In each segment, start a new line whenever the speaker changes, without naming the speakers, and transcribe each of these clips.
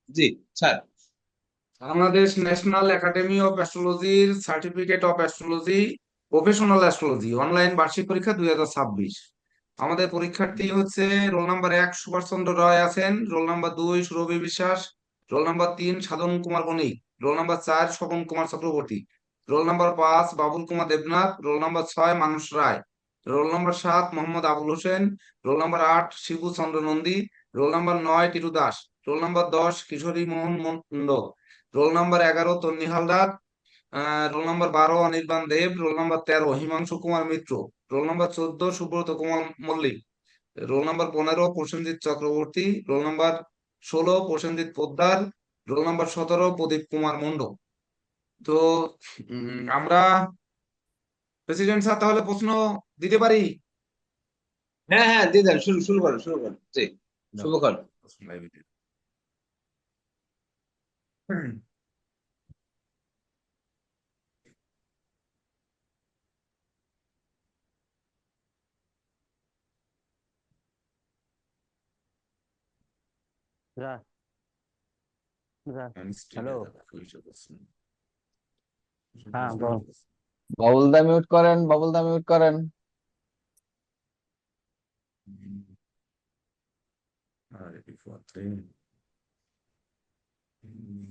G sir.
Bangladesh national academy of অ্যাস্ট্রোলজির certificate of astrology professional astrology online বার্ষিক পরীক্ষা 2026। আমাদের পরীক্ষার্থী হচ্ছে রোল নাম্বার 1 সুভাষচন্দ্র রায় আছেন, roll number 2 Surabhi Biswas, roll number 3 Sadhan Kumar Banik, roll number 4 Swapan Kumar Chakraborty, roll number 5 Babul Kumar Debnath, roll number 6 Manas Roy, roll number 7 Mohammad Abul Hossain, roll number 8 Shibu Chandra Nandi, roll number 9 Titu Das, roll number 10 Kishori Mohan Mondal, roll number 11 Tonni Haldar, roll number 12 Anirban Deb, roll number 13 Himanshu Kumar Mitra, roll number 14 Subrata Kumar Mallick, roll number 15 Prosenjit Chakraborty, roll number 16 Prosenjit Poddar, roll number 17 Pradip Kumar Mondal. তো আমরা president sir তাহলে প্রশ্ন দিতে পারি?
হ্যাঁ হ্যাঁ, দিয়ে দেন, শুরু শুরু করুন, শুরু করুন, জি।
দাও,
শুভ করুন।
প্রশ্ন লাইব্রেরি। হুম,
রা রা
আনস্টেবল
হ্যালো।
দাদা, কইছো প্রশ্ন।
হ্যাঁ,
প্রশ্ন
বল।
কি?
বাবুলদা মিউট করেন, বাবুলদা মিউট করেন।
হুম, আরে বিপত্রে। হুম,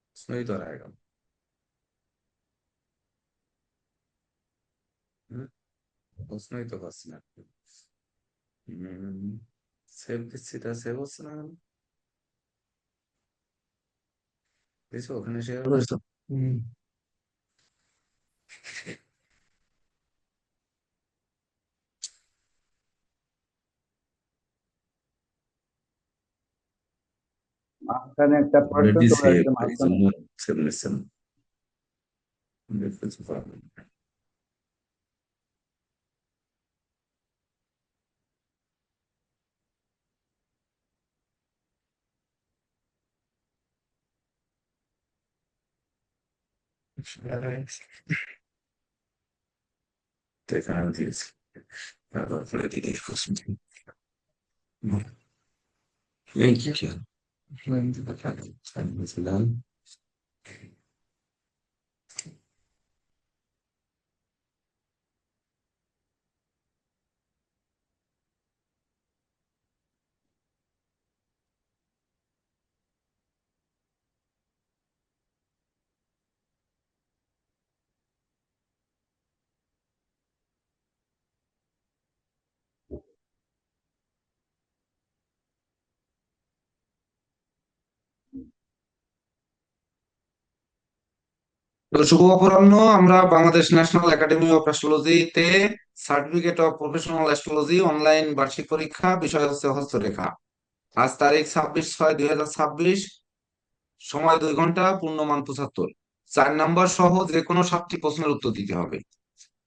প্রশ্নই তো আएगा। হুম, প্রশ্নই তো পাচ্ছি না। সেভ দিচ্ছি, তা সেভ হচ্ছে না কেন? দিছো, ওখানে শেয়ার করেছো? হুম,
মাঝখানে একটা প্রশ্ন
অলরেডি
চলে
সেভ,
আসছে
এই
মাঝখানে।
জন্য সেভ নিচ্ছে না। দেখতেছি পারবেন। তো এখানে আমি দিয়েছি, তারপরে দিদি প্রশ্ন। এই কি খেয়াল ছিলাম। তো শুভ অপরাহ্ন। আমরা বাংলাদেশ ন্যাশনাল একাডেমি অফ অ্যাস্ট্রোলজিতে certificate of professional astrology online বার্ষিক পরীক্ষা, বিষয় হচ্ছে হস্তরেখা। আজ তারিখ 26/6/2026, সময় 2 ঘন্টা, পূর্ণমান 75। 4 নাম্বার সহ যে কোনো 7টি প্রশ্নের উত্তর দিতে হবে।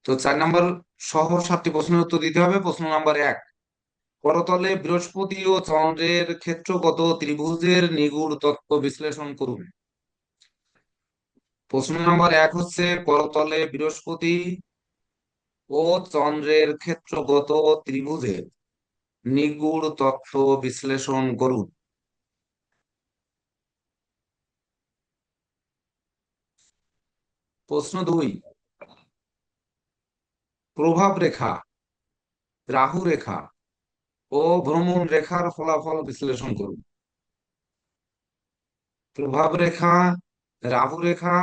তো 4 নাম্বার সহ 7টি প্রশ্নের উত্তর দিতে হবে। প্রশ্ন নাম্বার 1, করতলে বৃহস্পতি ও চন্দ্রের ক্ষেত্রগত ত্রিভুজের নিগূঢ় তত্ত্ব বিশ্লেষণ করুন। প্রশ্ন নাম্বার 1 হচ্ছে, করতলে বৃহস্পতি ও চন্দ্রের ক্ষেত্রগত ত্রিভুজের নিগূঢ় তত্ত্ব বিশ্লেষণ করুন। প্রশ্ন 2, প্রভাব রেখা, রাহু রেখা ও ভ্রমণ রেখার ফলাফল বিশ্লেষণ করুন। প্রভাব রেখা, রাহু রেখা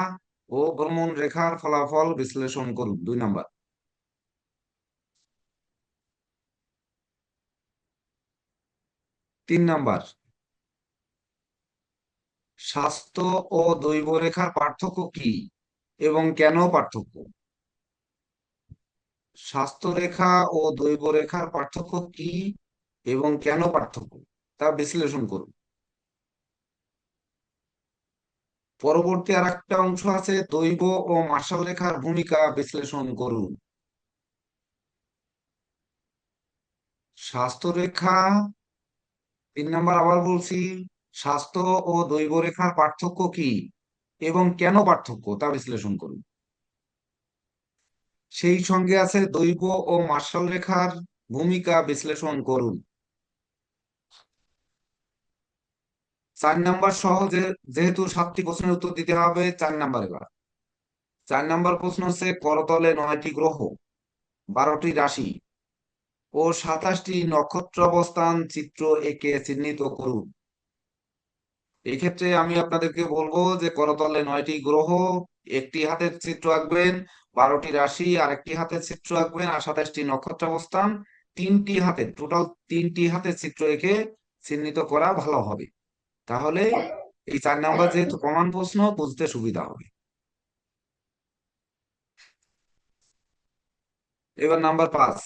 ও ভ্রমণ রেখার ফলাফল বিশ্লেষণ করুন, 2 নাম্বার। 3 নাম্বার, স্বাস্থ্য ও দৈব রেখার পার্থক্য কি এবং কেন পার্থক্য? স্বাস্থ্য রেখা ও দৈব রেখার পার্থক্য কি এবং কেন পার্থক্য, তা বিশ্লেষণ করুন। পরবর্তী আর একটা অংশ আছে, দৈব ও মার্শাল রেখার ভূমিকা বিশ্লেষণ করুন। স্বাস্থ্য রেখা, 3 নাম্বার আবার বলছি, স্বাস্থ্য ও দৈব রেখার পার্থক্য কি এবং কেন পার্থক্য তা বিশ্লেষণ করুন। সেই সঙ্গে আছে দৈব ও মার্শাল রেখার ভূমিকা বিশ্লেষণ করুন। 4 নাম্বার সহজে, যেহেতু 7টি প্রশ্নের উত্তর দিতে হবে, 4 নাম্বার এবার। 4 নাম্বার প্রশ্ন হচ্ছে করতলে 9টি গ্রহ, 12টি রাশি ও 27টি নক্ষত্র অবস্থান চিত্র এঁকে চিহ্নিত করুন। এই ক্ষেত্রে আমি আপনাদেরকে বলবো যে করতলে 9টি গ্রহ, একটি হাতের চিত্র আঁকবেন, 12টি রাশি আর একটি হাতের চিত্র আঁকবেন, আর 27টি নক্ষত্র অবস্থান, টোটাল 3টি হাতের চিত্র এঁকে চিহ্নিত করা ভালো হবে। তাহলে এই 4 নাম্বার যেহেতু প্রমাণ প্রশ্ন, বুঝতে সুবিধা হবে। এবার নাম্বার 5,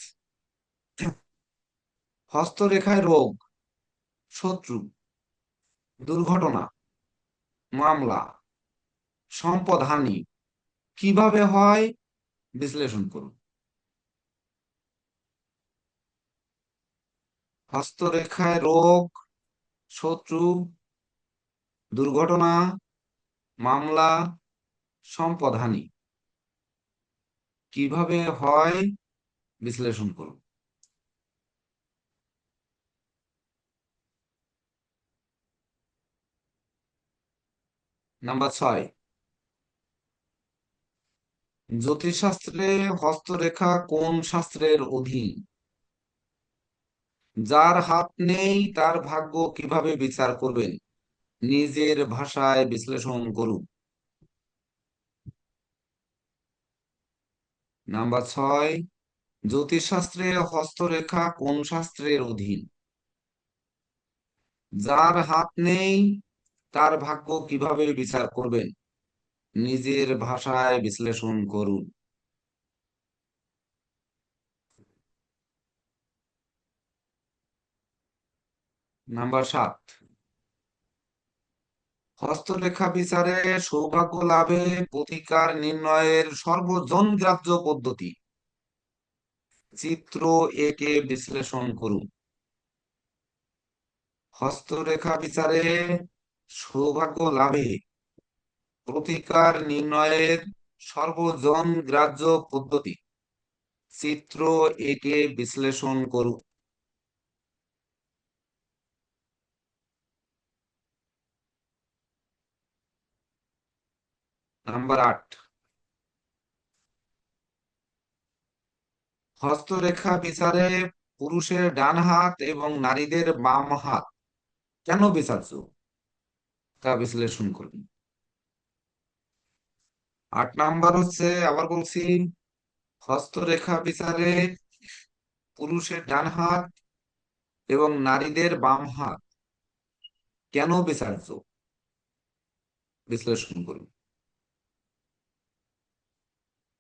হস্তরেখায় রোগ, শত্রু, দুর্ঘটনা, মামলা, সম্পদহানি কিভাবে হয় বিশ্লেষণ করুন। হস্তরেখায় রোগ, শত্রু, দুর্ঘটনা, মামলা, সম্পদহানি কিভাবে হয় বিশ্লেষণ করুন। নাম্বার 6, জ্যোতিষশাস্ত্রে হস্তরেখা কোন শাস্ত্রের অধীন? যার হাত নেই তার ভাগ্য কিভাবে বিচার করবেন? নিজের ভাষায় বিশ্লেষণ করুন। নাম্বার 6, জ্যোতিষশাস্ত্রে হস্তরেখা কোন শাস্ত্রের অধীন? যার হাত নেই তার ভাগ্য কিভাবে বিচার করবেন? নিজের ভাষায় বিশ্লেষণ করুন। নাম্বার 7, হস্তরেখা বিচারে সৌভাগ্য লাভে প্রতিকার নির্ণয়ের সর্বজনগ্রাহ্য পদ্ধতি চিত্র এঁকে বিশ্লেষণ করুন। হস্তরেখা বিচারে সৌভাগ্য লাভে প্রতিকার নির্ণয়ের সর্বজনগ্রাহ্য পদ্ধতি চিত্র এঁকে বিশ্লেষণ করুন। নাম্বার 8, হস্তরেখা বিচারে পুরুষের ডান হাত এবং নারীদের বাম হাত কেন বিচার্য তা বিশ্লেষণ করুন। 8 নাম্বার হচ্ছে, আবার বলছি, হস্তরেখা বিচারে পুরুষের ডান হাত এবং নারীদের বাম হাত কেন বিচার্য বিশ্লেষণ করুন।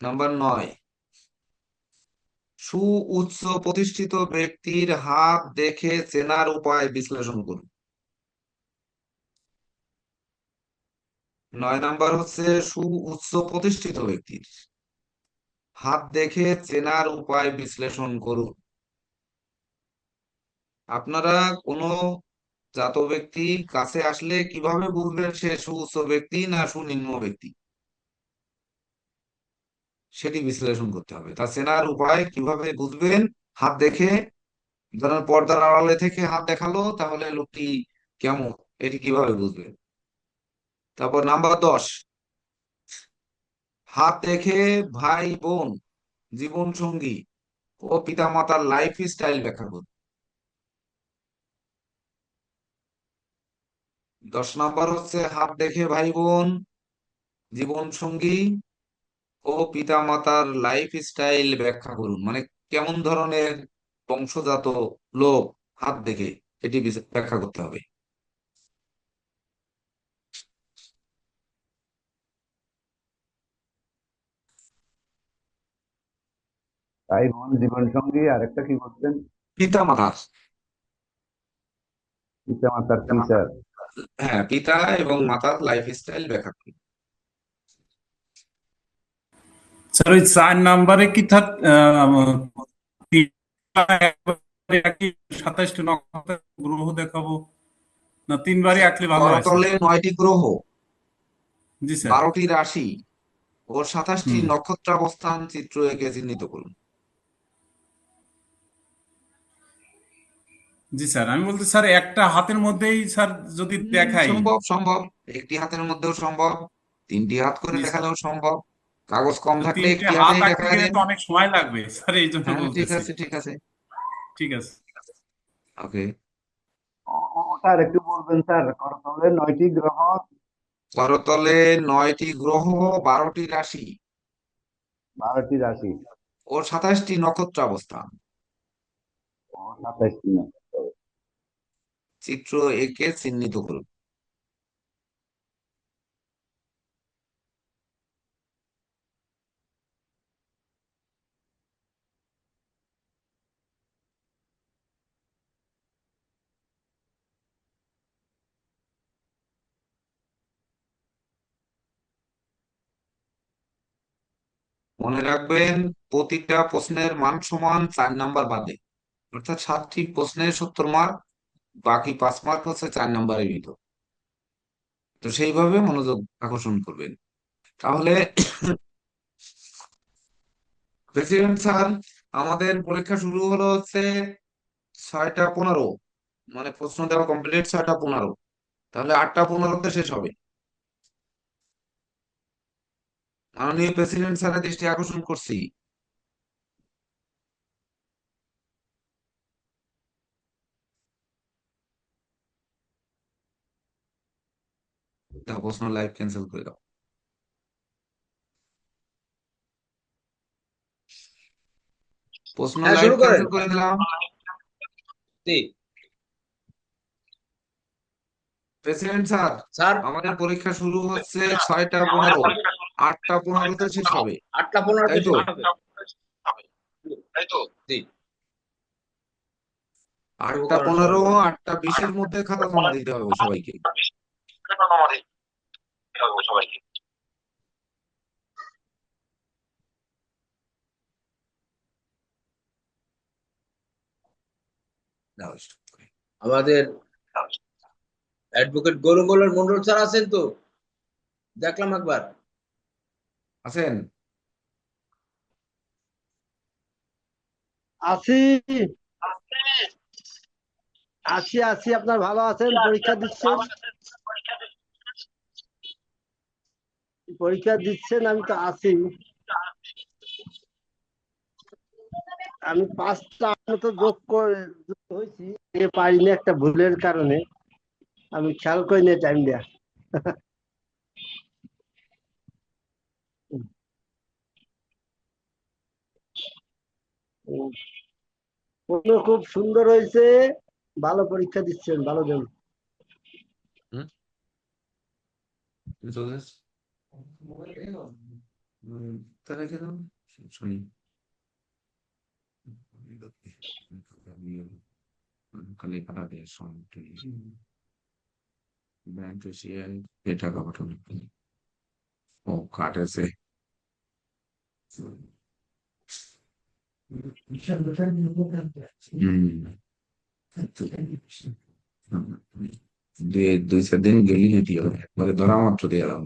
নাম্বার 9, সুউচ্চ প্রতিষ্ঠিত ব্যক্তির হাত দেখে চেনার উপায় বিশ্লেষণ করুন। 9 নাম্বার হচ্ছে সুউচ্চ প্রতিষ্ঠিত ব্যক্তির হাত দেখে চেনার উপায় বিশ্লেষণ করুন। আপনারা কোনো জাত ব্যক্তি কাছে আসলে কিভাবে বুঝবেন সে সুউচ্চ ব্যক্তি না সুনিম্ন ব্যক্তি, সেটি বিশ্লেষণ করতে হবে। তা চেনার উপায় কিভাবে বুঝবেন? হাত দেখে, ধরেন পর্দার আড়ালে থেকে হাত দেখালো, তাহলে লোকটি কেমন, এটি কিভাবে বুঝবেন? তারপর নাম্বার 10, হাত দেখে ভাই বোন, জীবন সঙ্গী ও পিতামাতার লাইফ স্টাইল ব্যাখ্যা করুন। 10 নাম্বার হচ্ছে হাত দেখে ভাই বোন, জীবন সঙ্গী ও পিতামাতার লাইফ স্টাইল ব্যাখ্যা করুন, মানে কেমন ধরনের বংশজাত লোক হাত দেখে, এটি ব্যাখ্যা করতে হবে।
ভাই বোন, জীবন সঙ্গী, আরেকটা কি বলছেন?
পিতামাতার,
পিতা মাতার ফিচার।
হ্যাঁ, পিতা এবং মাতার লাইফ স্টাইল ব্যাখ্যা করুন।
স্যার ওই 4 নাম্বারে কি 27টি নক্ষত্রের গ্রহ দেখাবো না তিনবারই আঁকলে ভালো হয় স্যার?
করতলে 9টি গ্রহ,
জি স্যার।
12টি রাশি ও 27টি
হুম।
নক্ষত্রাবস্থান চিত্র এঁকে চিহ্নিত করুন।
জি স্যার, আমি বলতে স্যার একটা হাতের মধ্যেই স্যার যদি দেখাই।
সম্ভব, সম্ভব। একটি হাতের মধ্যেও সম্ভব, 3টি হাত করে
জি স্যার,
দেখালেও সম্ভব। কাগজ কম
তো
থাকলে
তিনটে
একটি
হাত
হাতেই
আঁকতে
দেখা
গেলে
দিন।
তো অনেক সময় লাগবে স্যার, এই জন্য
হ্যাঁ, ঠিক
বলতেছি।
আছে, ঠিক আছে।
ঠিক আছে।
ওকে।
ওটা আর একটু বলবেন স্যার, করতলে 9টি গ্রহ।
করতলে 9টি গ্রহ, 12টি রাশি
12টি রাশি
ও 27টি নক্ষত্রাবস্থান
ও 27টি নক্ষত্র।
চিত্র এঁকে চিহ্নিত করুন। মনে রাখবেন, প্রতিটা প্রশ্নের মান সমান 4 নাম্বার বাদে, অর্থাৎ 7টি প্রশ্নের 70 মার্ক, বাকি 5 মার্ক হচ্ছে 4 নাম্বারের ভিতর। তো সেইভাবে মনোযোগ আকর্ষণ করবেন। তাহলে প্রেসিডেন্ট স্যার, আমাদের পরীক্ষা শুরু হলো হচ্ছে 6টা 15, মানে প্রশ্ন দেওয়া কমপ্লিট 6টা 15, তাহলে 8টা 15-তে শেষ হবে। মাননীয় প্রেসিডেন্ট স্যারের দৃষ্টি আকর্ষণ করছি। দাও, প্রশ্ন লাইভ ক্যান্সেল করে দাও। প্রশ্ন
হ্যাঁ,
লাইভ
শুরু করেন।
ক্যান্সেল করে দিলাম।
জি
প্রেসিডেন্ট স্যার,
স্যার।
আমাদের পরীক্ষা শুরু হচ্ছে 6টা 15, 8টা 15-তে শেষ হবে,
8টা 15-তে
তাই তো?
শেষ হবে। জি, শুরু
আটটা
করেন
পনেরো
সবাই।
8টা 20-এর মধ্যে খাতা জমা দিতে হবে সবাইকে। দাও stop করে।
আমাদের অ্যাডভোকেট গরুঙ্গলের মন্ডল স্যার আছেন তো? দেখলাম একবার।
আছেন?
আছি আছি আছি আপনার ভালো আছেন? পরীক্ষা দিচ্ছেন, আমি তো আছি। আমি 5টা মতো যুক্ত হয়েছি, পারিনি একটা ভুলের কারণে। আমি খেয়াল করিনি টাইম দেয়া। খুব সুন্দর হয়েছে, ভালো পরীক্ষা দিচ্ছেন, ভালো দেন।
হুম? Entonces, ¿está quedando? Soy. খালি খাতা দিয়ে সব ব্যাংক এশিয়ায় এ টাকা পাঠানো। ও কাটেছে। দিয়ে 2-4 দিন গেলি দিয়ে একবারে ধরা মাত্র দিয়ে এলাম।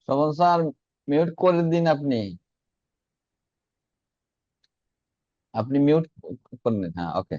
শ্রবণ স্যার, মিউট করে দিন আপনি। আপনি মিউট করে নিন, হ্যাঁ, ওকে।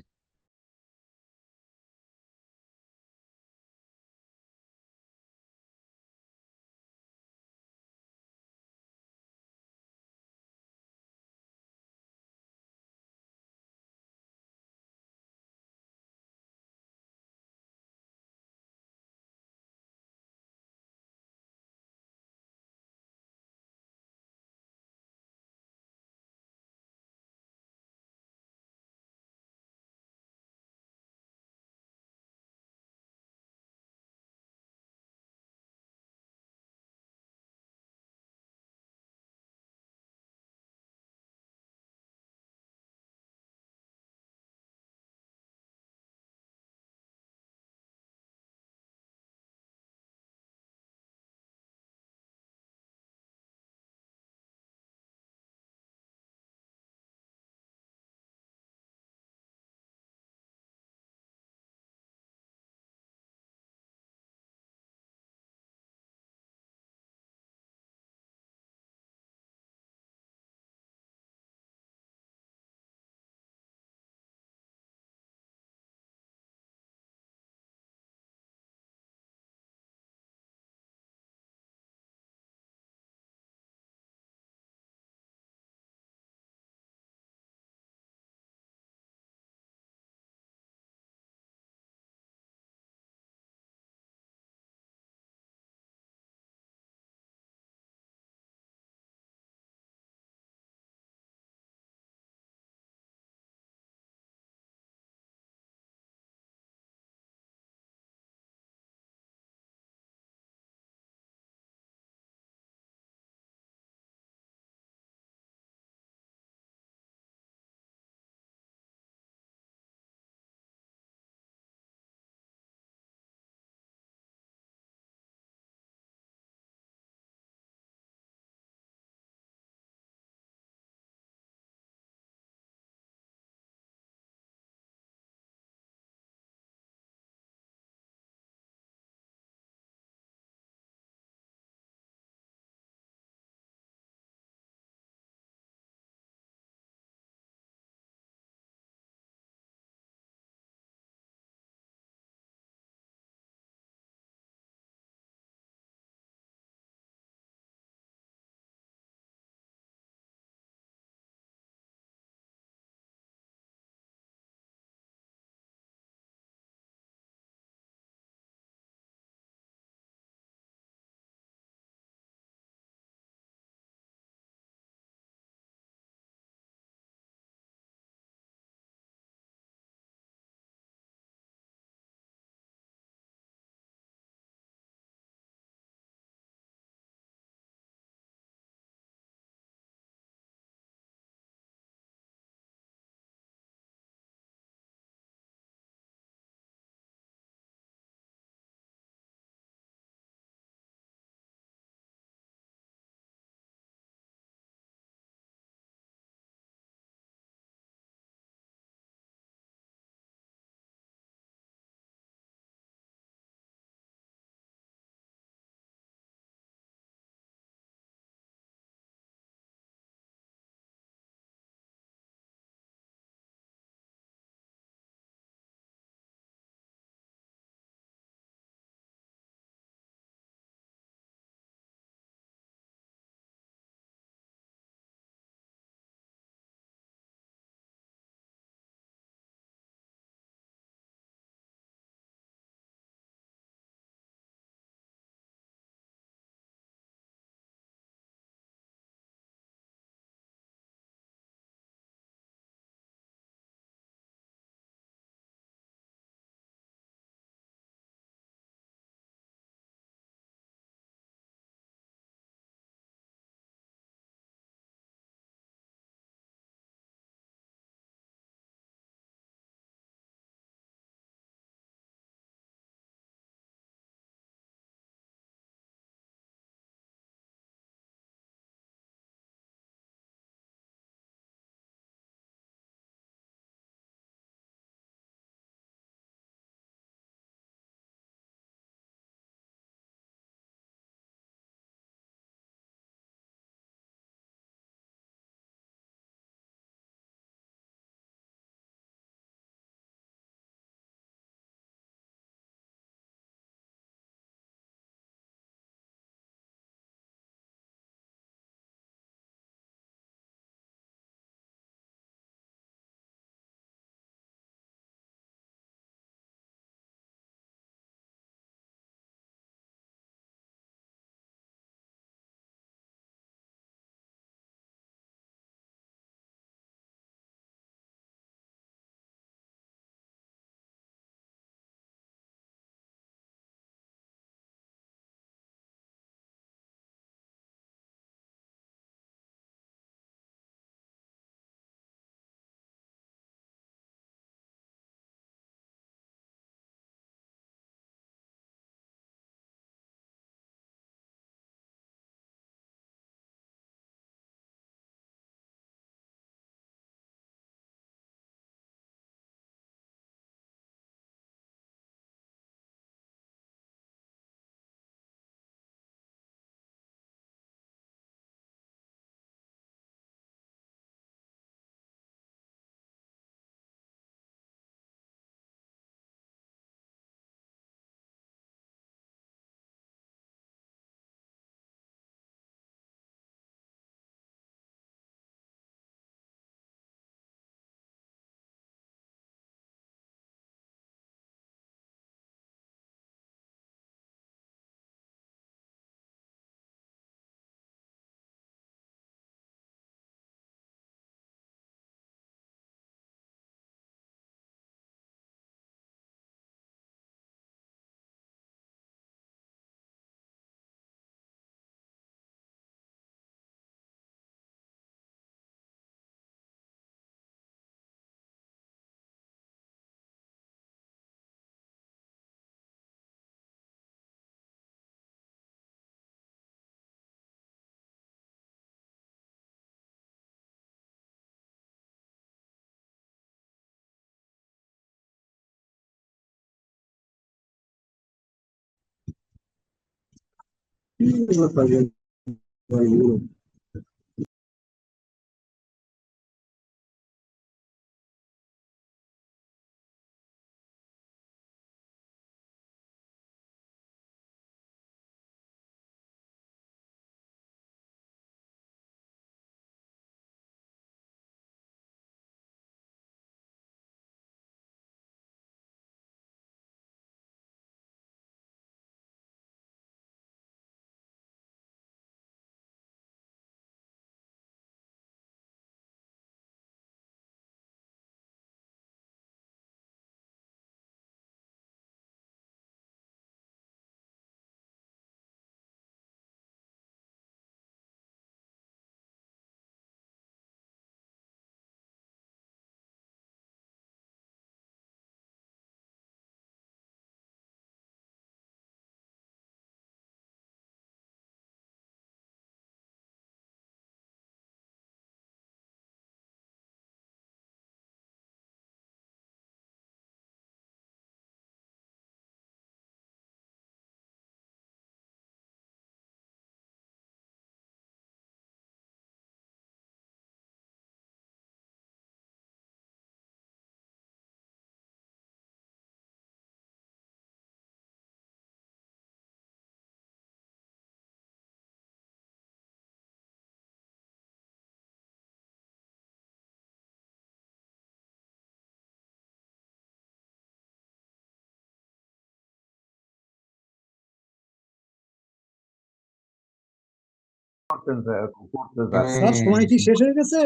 করতেন স্যার, করতে স্যার।
স্যার সময় কি
শেষ হয়ে গেছে?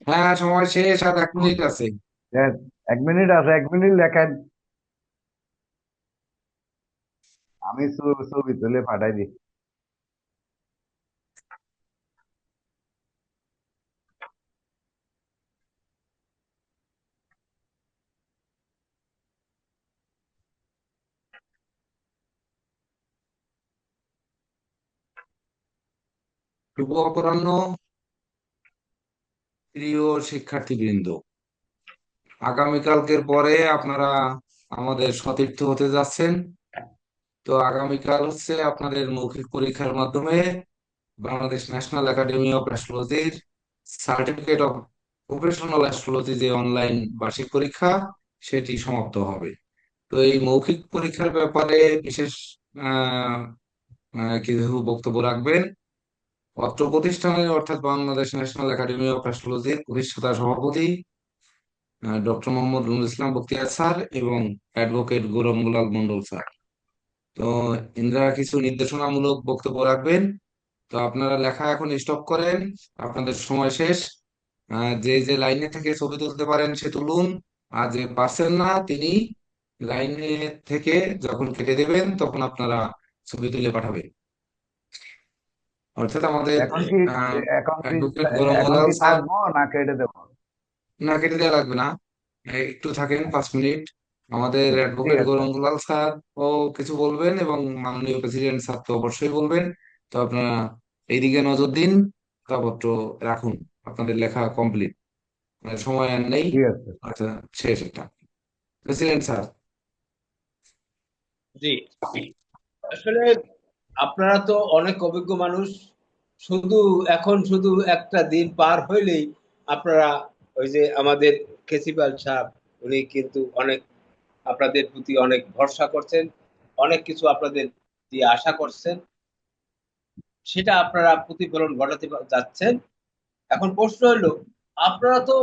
হ্যাঁ, সময় শেষ, আর 1 মিনিট আছে।
স্যার, 1 মিনিট আছে, 1 মিনিট লেখেন। আমি ছবি তুলে পাঠাই দিই।
শুভ অপরাহ্ন, প্রিয় শিক্ষার্থীবৃন্দ। আগামীকালকের পরে আপনারা আমাদের সতীর্থ হতে যাচ্ছেন। তো আগামীকাল হচ্ছে আপনাদের মৌখিক পরীক্ষার মাধ্যমে বাংলাদেশ ন্যাশনাল একাডেমি অফ অ্যাস্ট্রোলজির সার্টিফিকেট অফ প্রফেশনাল অ্যাস্ট্রোলজি যে অনলাইন বার্ষিক পরীক্ষা, সেটি সমাপ্ত হবে। তো এই মৌখিক পরীক্ষার ব্যাপারে বিশেষ আহ কিছু বক্তব্য রাখবেন অত্র প্রতিষ্ঠানের অর্থাৎ বাংলাদেশ ন্যাশনাল একাডেমি অফ অ্যাস্ট্রোলজির প্রতিষ্ঠাতা সভাপতি ডক্টর মোহাম্মদ নুরুল ইসলাম বখতিয়ার স্যার এবং অ্যাডভোকেট গৌরব দুলাল মন্ডল স্যার। তো ইনারা কিছু নির্দেশনামূলক বক্তব্য রাখবেন। তো আপনারা লেখা এখন স্টপ করেন, আপনাদের সময় শেষ। যে যে লাইনে থেকে ছবি তুলতে পারেন সে তুলুন, আর যে পারছেন না তিনি লাইনে থেকে যখন কেটে দেবেন তখন আপনারা ছবি তুলে পাঠাবেন। অর্থাৎ আমাদের
এখন কি এখন কি
অ্যাডভোকেট গৌরব
এখন
দুলাল
কি
স্যার।
থাকবো না কেটে দেবো?
না, কেটে দেওয়া লাগবে না, একটু থাকেন 5 মিনিট। আমাদের
ঠিক
অ্যাডভোকেট
আছে।
গৌরব দুলাল স্যার ও কিছু বলবেন এবং মাননীয় প্রেসিডেন্ট স্যার তো অবশ্যই বলবেন। তো আপনারা এইদিকে নজর দিন, কাগজপত্র রাখুন, আপনাদের লেখা কমপ্লিট, সময় আর নেই।
ঠিক আছে।
আচ্ছা, শেষ এটা। President sir.
জি, আসলে আপনারা তো অনেক অভিজ্ঞ মানুষ। শুধু একটা দিন পার হইলেই আপনারা ওই যে আমাদের প্রিন্সিপাল সাহেব, উনি কিন্তু অনেক আপনাদের প্রতি অনেক ভরসা করছেন, অনেক কিছু আপনাদের দিয়ে আশা করছেন, সেটা আপনারা প্রতিফলন ঘটাতে যাচ্ছেন। এখন প্রশ্ন হলো, আপনারা তো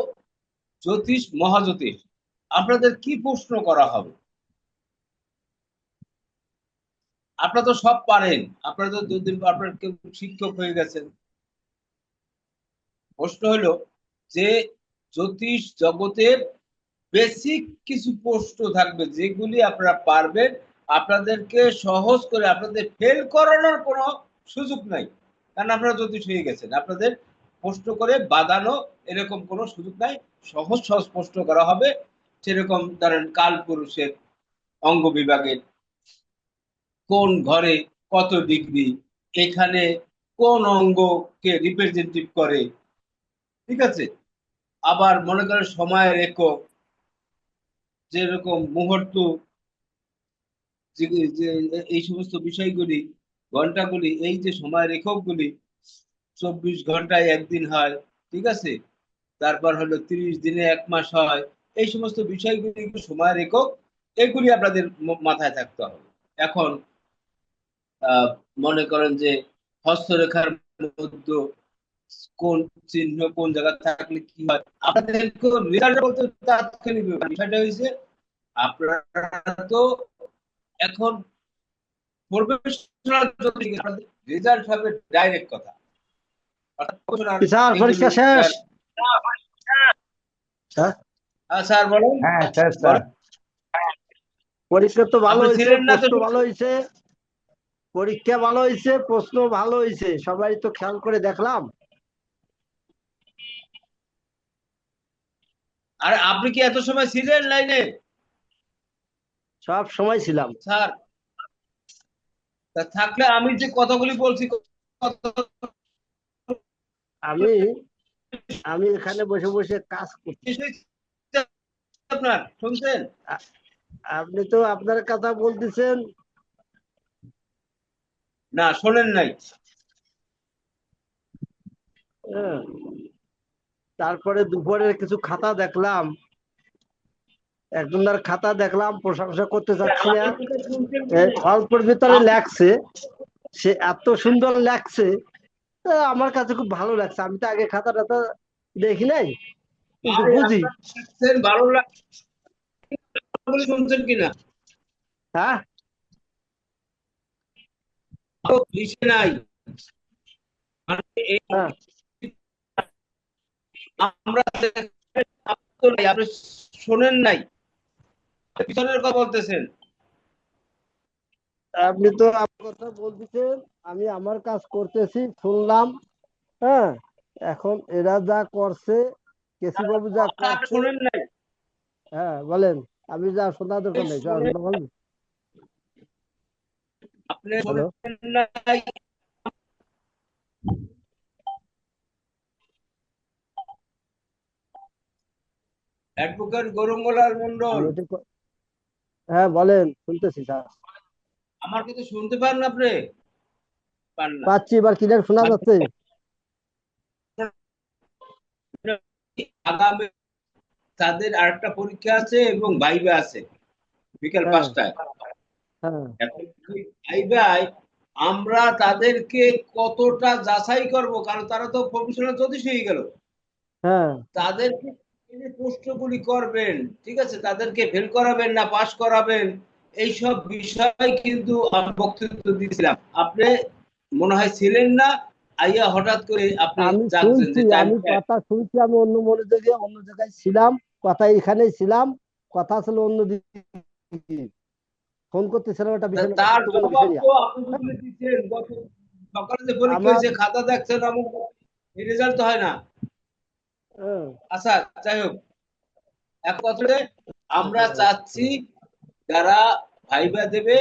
জ্যোতিষ মহাজ্যোতিষ, আপনাদের কি প্রশ্ন করা হবে? আপনারা তো সব পারেন, আপনারা তো দুদিন পর আপনার কেউ শিক্ষক হয়ে গেছেন। প্রশ্ন হলো যে জ্যোতিষ জগতের বেসিক কিছু প্রশ্ন থাকবে যেগুলি আপনারা পারবেন, আপনাদেরকে সহজ করে, আপনাদের ফেল করানোর কোনো সুযোগ নাই, কারণ আপনারা জ্যোতিষ হয়ে গেছেন। আপনাদের প্রশ্ন করে বাঁধানো এরকম কোনো সুযোগ নাই, সহজ সহজ প্রশ্ন করা হবে। সেরকম ধরেন কাল পুরুষের অঙ্গ বিভাগের কোন ঘরে কত ডিগ্রি, এখানে কোন অঙ্গকে রিপ্রেজেন্টেটিভ করে, ঠিক আছে। আবার মনে করেন সময়ের একক, যেরকম মুহূর্ত, যে এই সমস্ত বিষয়গুলি ঘন্টাগুলি, এই যে সময় রেখকগুলি 24 ঘন্টায় একদিন হয়, ঠিক আছে, তারপর হলো 30 দিনে 1 মাস হয়, এই সমস্ত বিষয়গুলি সময় রেখক, এগুলি আপনাদের মাথায় থাকতে হবে। এখন মনে করেন যে হস্তরেখার মধ্যে কোন চিহ্ন কোন জায়গা থাকলে কি হয়, আপনাদের রেজাল্ট বলতে তাৎক্ষণিক ব্যাপার। বিষয়টা হয়েছে আপনারা তো এখন প্রফেশনাল, রেজাল্ট হবে ডাইরেক্ট কথা, অর্থাৎ professional
স্যার
এগুলি
পরীক্ষা শেষ।
স্যার।
হ্যাঁ,
স্যার বলেন।
হ্যাঁ স্যার স্যার
পরীক্ষা তো ভালো
আপনি
হয়েছে,
ছিলেন না তো?
প্রশ্ন ভালো হয়েছে, পরীক্ষা ভালো হয়েছে, প্রশ্ন ভালো হয়েছে, সবাই তো খেয়াল করে দেখলাম।
আর আপনি কি এত সময় ছিলেন লাইনে?
সব সময় ছিলাম।
স্যার, তা থাকলে আমি যে কথাগুলি বলছি
আমি আমি এখানে বসে বসে কাজ করছি।
আপনার শুনছেন?
আপনি তো আপনার কথা বলতেছেন।
না, শোনেন নাই।
হ্যাঁ। তারপরে দুপুরের কিছু খাতা দেখলাম, একজনের খাতা দেখলাম, প্রশংসা করতে চাচ্ছি না, অল্পের ভিতরে লেখছে, সে এত সুন্দর লেখছে, আমার কাছে খুব ভালো লাগছে। আমি তো আগে খাতাটা তো দেখি নাই, কিন্তু বুঝি।
ভালো লাগছে শুনছেন কিনা?
হ্যাঁ,
লিখে নাই, মানে
হ্যাঁ,
আমরা আপনি শোনেন নাই, পিছনের কথা বলতেছেন।
আপনি তো আমার কথা বলতেছেন, আমি আমার কাজ করতেছি, শুনলাম। হ্যাঁ, এখন এরা যা করছে, কেসি বাবু যা
আপনি
করছে,
শোনেন নাই,
হ্যাঁ বলেন, আমি যা শোনা দরকার নেই, যা শোনা বলেন।
আপনি
হ্যালো,
শোনেন নাই। অ্যাডভোকেট গৌরঙ্গলাল মন্ডল,
হ্যাঁ বলেন, শুনতেছি স্যার।
আমার কথা শুনতে পান না আপনি? পান না?
পাচ্ছি, এবার ক্লিয়ার শোনা যাচ্ছে।
আগামী তাদের আরেকটা পরীক্ষা আছে এবং ভাইবা আছে বিকাল
হ্যাঁ,
5টায়।
হ্যাঁ,
এখন ভাইবায় আমরা তাদেরকে কতটা যাচাই করব, কারণ তারা তো প্রফেশনাল জ্যোতিষ হয়ে গেল।
হ্যাঁ,
তাদেরকে যে প্রশ্নগুলি করবেন, ঠিক আছে, তাদেরকে ফেল করাবেন না পাস করাবেন, এইসব বিষয় কিন্তু আমি বক্তব্য দিয়েছিলাম। আপনি মনে হয় ছিলেন না, আইয়া হঠাৎ করে আপনি
আমি
যাচ্ছেন
শুনছি,
যে টাইম।
আমি কথা শুনছি, আমি অন্য মনোযোগে অন্য জায়গায় ছিলাম, কথা এখানেই ছিলাম, কথা ছিল অন্য দিকে, ফোন করতেছিলাম একটা বিষয় নিয়ে,
তার
গুরুত্বপূর্ণ
জবাব
বিষয় নিয়ে।
তো আপনি যেগুলো দিচ্ছেন, গত সকালে যে পরীক্ষা
আমার
হয়েছে খাতা দেখছেন, আমার রেজাল্ট তো হয় না।
হ্যাঁ,
আচ্ছা, যাই হোক, এক কথায় আমরা চাচ্ছি যারা ভাইবা দেবে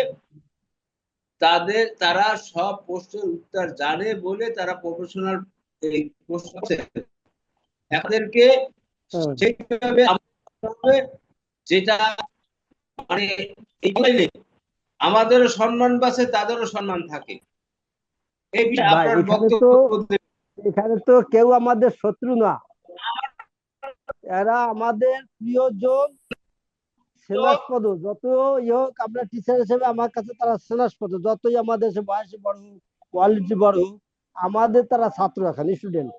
তারা সব প্রশ্নের উত্তর জানে বলে তারা প্রফেশনাল এই প্রশ্ন এদেরকে
হ্যাঁ,
সেইভাবে যেটা মানে এই বলে আমাদেরও সম্মান বাঁচে, তাদেরও সম্মান থাকে। এই বিষয়ে
ভাই
আপনার
এখানে তো,
বক্তব্য দেবেন।
এখানে তো কেউ আমাদের শত্রু না, এরা আমাদের প্রিয়জন, সেনাস্পদ। যত হোক, আমরা টিচার হিসেবে আমার কাছে তারা সেনাস্পদ, যতই আমাদের সে বয়সে বড় হোক, কোয়ালিটি বড় হোক, আমাদের তারা ছাত্র, এখন স্টুডেন্ট,